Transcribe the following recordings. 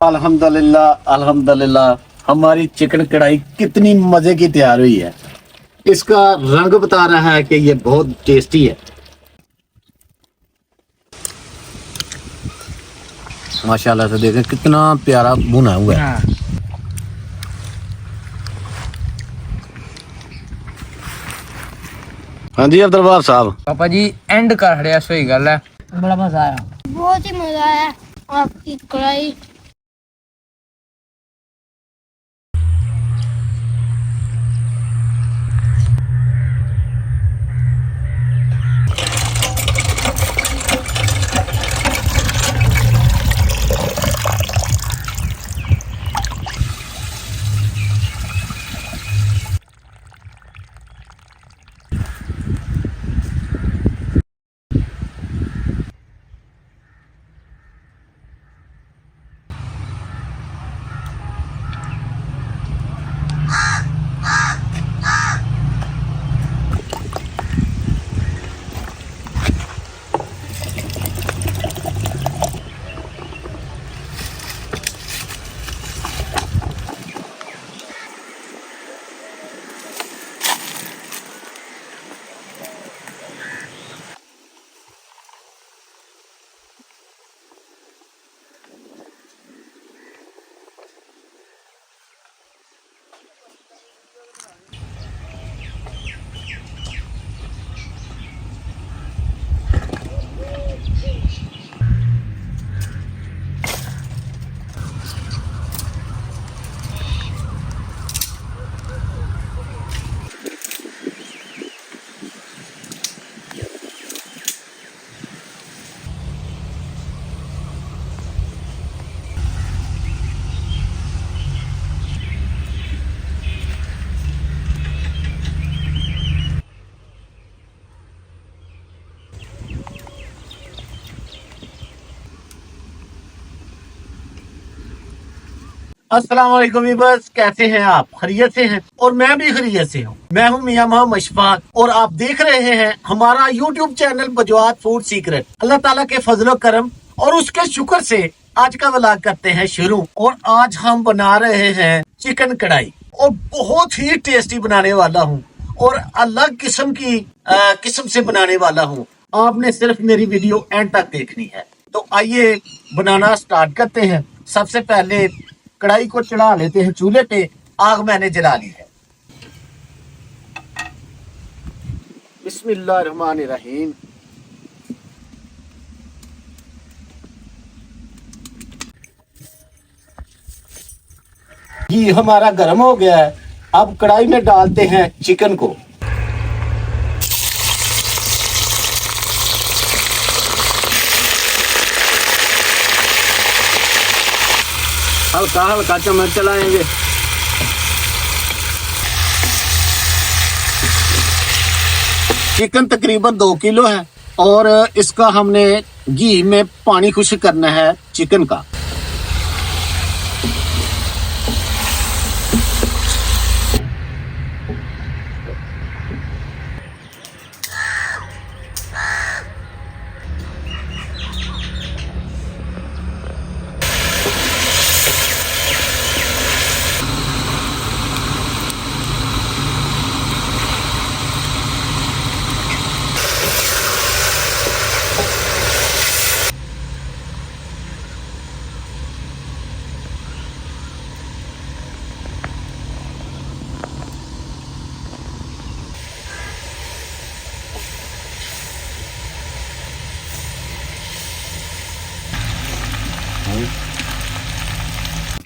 अल्हम्दुलिल्लाह अल्हम्दुलिल्लाह, हमारी चिकन कढ़ाई कितनी मजे की तैयार हुई है। इसका रंग बता रहा है कि ये बहुत टेस्टी है। माशाल्लाह से देखें कितना प्यारा भुना हुआ है। हाँ जी अब्दुल साहब। पापा जी एंड कर रहे सही गल है। बड़ा मजा आया, बहुत ही मजा आया आपकी कढ़ाई। अस्सलाम वालेकुम व्यूअर्स, कैसे हैं आप? खैरियत से हैं? और मैं भी खैरियत से हूँ। मैं हूँ मियां मोहम्मद मशफाक और आप देख रहे हैं हमारा यूट्यूब चैनल बजवात फूड सीक्रेट। अल्लाह ताला के फजलो करम और उसके शुक्र से आज का व्लॉग करते हैं शुरू। और आज हम बना रहे हैं चिकन कढ़ाई और बहुत ही टेस्टी बनाने वाला हूँ और अलग किस्म से बनाने वाला हूँ। आपने सिर्फ मेरी वीडियो एंड तक देखनी है। तो आइए बनाना स्टार्ट करते हैं। सबसे पहले कढ़ाई को चढ़ा लेते हैं चूल्हे पे। आग मैंने जला ली है। बिस्मिल्लाहिर्रहमानिर्रहीम। घी हमारा गर्म हो गया है। अब कढ़ाई में डालते हैं चिकन को। हल्का हल्का चम्मच चलाएंगे। चिकन तकरीबन 2 किलो है और इसका हमने घी में पानी खुश करना है चिकन का।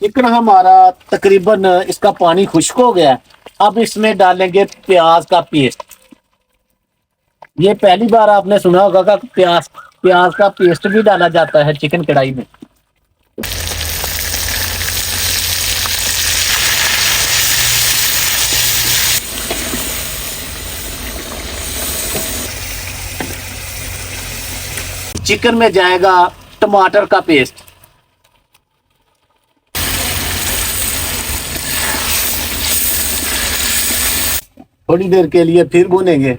चिकन हमारा तकरीबन इसका पानी खुश्क हो गया। अब इसमें डालेंगे प्याज का पेस्ट। ये पहली बार आपने सुना होगा कि प्याज का पेस्ट भी डाला जाता है चिकन कढ़ाई में। चिकन में जाएगा टमाटर का पेस्ट। थोड़ी देर के लिए फिर भूनेंगे।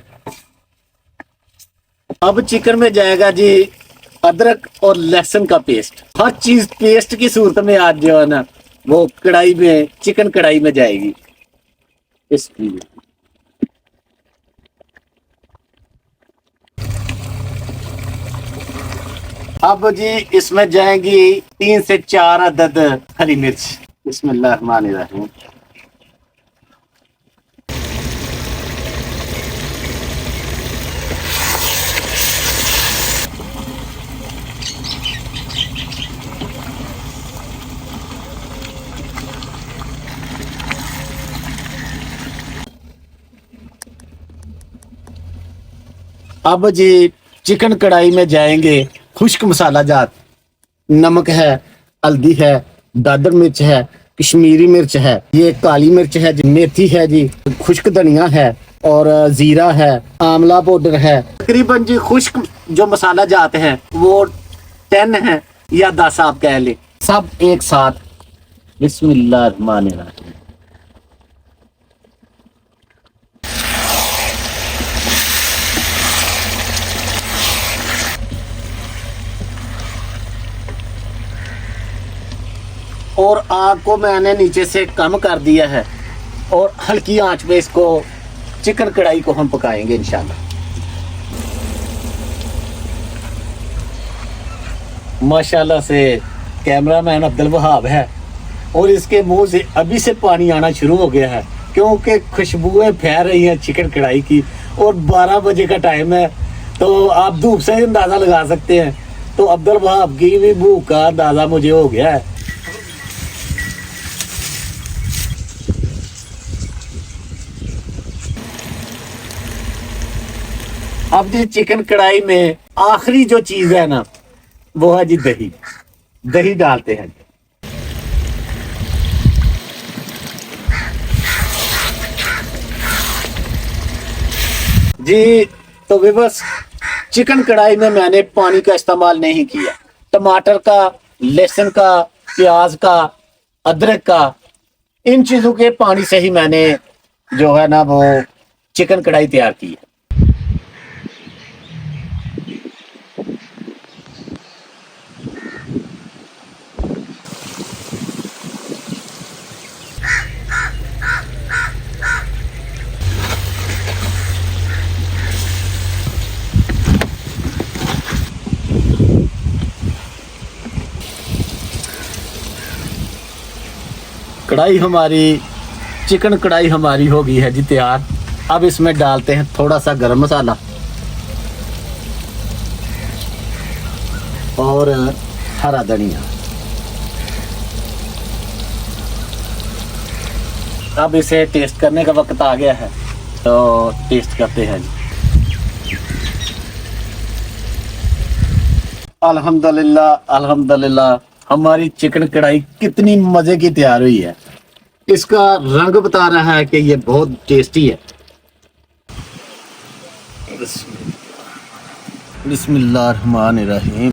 अब चिकन में जाएगा जी अदरक और लहसुन का पेस्ट, हर चीज पेस्ट की सूरत में आज जो है ना वो कढ़ाई में, चिकन कढ़ाई में जाएगी। इसलिए अब जी इसमें जाएंगी 3 से 4 अदद हरी मिर्च। बिस्मिल्लाहिर्रहमानिर्रहीम। अब जी चिकन कढ़ाई में जाएंगे खुश्क मसाला जात, नमक है, हल्दी है, दादर मिर्च है, कश्मीरी मिर्च है, ये काली मिर्च है जी, मेथी है जी, खुश्क धनिया है और जीरा है, आंवला पाउडर है। तकरीबन जी खुश्क जो मसाला जात हैं वो 10 है या 10 आप कह ले, सब एक साथ। बिस्मिल्लाहिर्रहमानिर्रहीम। और आग को मैंने नीचे से कम कर दिया है और हल्की आंच पे इसको चिकन कढ़ाई को हम पकाएंगे इंशाल्लाह। माशाल्लाह से कैमरामैन अब्दुल वहाब है और इसके मुंह से अभी से पानी आना शुरू हो गया है क्योंकि खुशबुएं फैल रही हैं चिकन कढ़ाई की और 12 बजे का टाइम है, तो आप धूप से अंदाजा लगा सकते हैं। तो अब्दुल वहाब की भी भूख का अंदाजा मुझे हो गया है। अब जी चिकन कढ़ाई में आखिरी जो चीज है ना वो है जी दही। दही डालते हैं जी। तो बस चिकन कढ़ाई में मैंने पानी का इस्तेमाल नहीं किया, टमाटर का, लहसुन का, प्याज का, अदरक का, इन चीजों के पानी से ही मैंने जो है ना वो चिकन कढ़ाई तैयार की है। कढ़ाई हमारी, चिकन कढ़ाई हमारी हो गई है जी तैयार। अब इसमें डालते हैं थोड़ा सा गरम मसाला और हरा धनिया। अब इसे टेस्ट करने का वक्त आ गया है, तो टेस्ट करते हैं जी। अल्हम्दुलिल्लाह, अल्हम्दुलिल्लाह, हमारी चिकन कढ़ाई कितनी मजे की तैयार हुई है। इसका रंग बता रहा है कि ये बहुत टेस्टी है। बिस्मिल्लाहिर्रहमानिर्रहीम।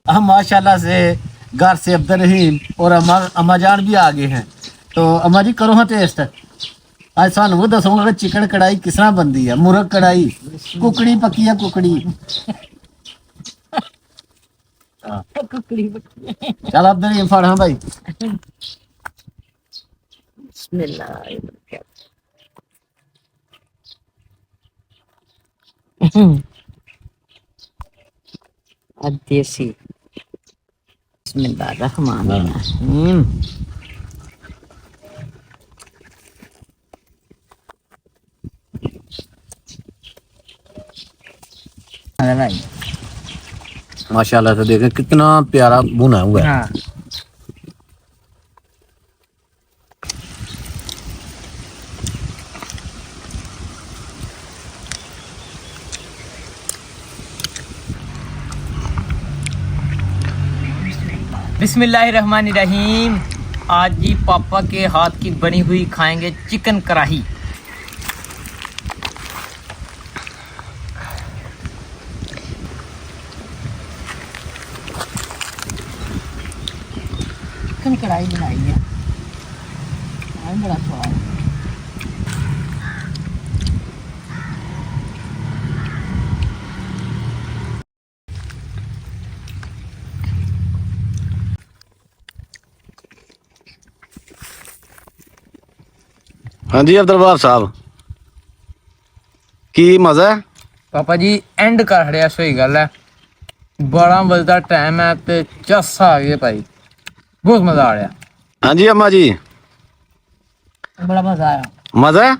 हम माशाल्लाह से घर से अब्दुल रहीम और अम्मा जान भी आ गए हैं, तो अम्मा जी करो हाँ टेस्ट। आज सानू वो दसूंगा कि चिकन कढ़ाई किस तरह बनती है। मुर्ग कढ़ाई, कुकड़ी पकी है, कुकड़ी चल अब्दुल रहीम फड़। हाँ भाई देसी। बिस्मिल्लाहिर्रहमानिर्रहीम। माशाल्लाह से देखें कितना प्यारा भुना हुआ है। हाँ। बिस्मिल्लाहिर्रहमानिर्रहीम। आज जी पापा के हाथ की बनी हुई खाएंगे चिकन कढ़ाई। कढ़ाई बनाई है आज बड़ा स्वाद हाँ जी अब्दुल वहाब साहब की मजा है पापा जी एंड कर खड़िया सही गल है 12 बजे का टाइम है ते चस आ गए भाई बहुत मजा आ रहा हाँ जी अम्मा जी बड़ा मजा आया मजा है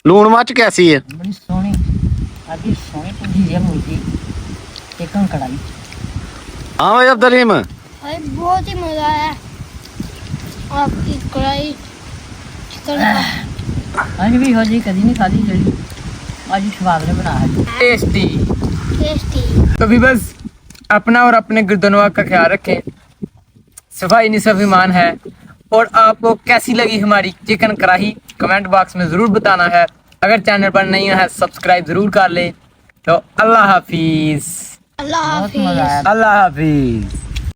लून मिर्च कैसी है बड़ी सोहनी अभी सोहनी पूरी है मुर्गी चिकन कढ़ाई हाँ भाई अब्दुल भाई बहुत ही मजा आया आपकी कढ़ाई चिकन का आज भी हो जी कभी नहीं खाधी जड़ी आज स्वाद ने बनाया टेस्टी टेस्टी तो भी बस अपना और अपने गिरदनवा का ख्याल रखें सफाई निसफ ईमान है और आपको कैसी लगी हमारी चिकन कढ़ाई कमेंट बॉक्स में ज़रूर बताना है अगर चैनल पर नहीं है सब्सक्राइब ज़रूर कर ले तो अल्लाह हाफिज़ अल्लाह बहुत मजा हाफिज आया अल्लाह हाफिज़